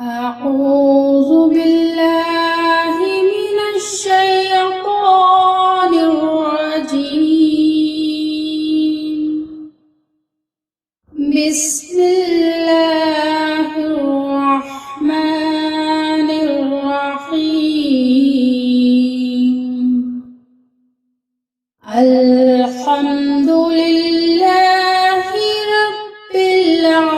أعوذ بالله من الشيطان الرجيم. بسم الله الرحمن الرحيم. الحمد لله رب العالمين.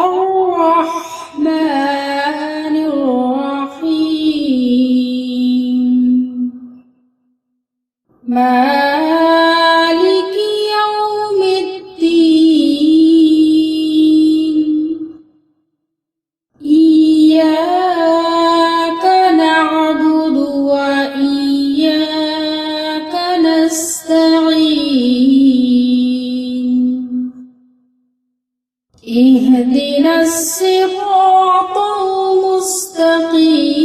الرحمن الرحيم. مالك يوم الدين. إياك نعبد وإياك نستعين. اهدنا الصراط المستقيم.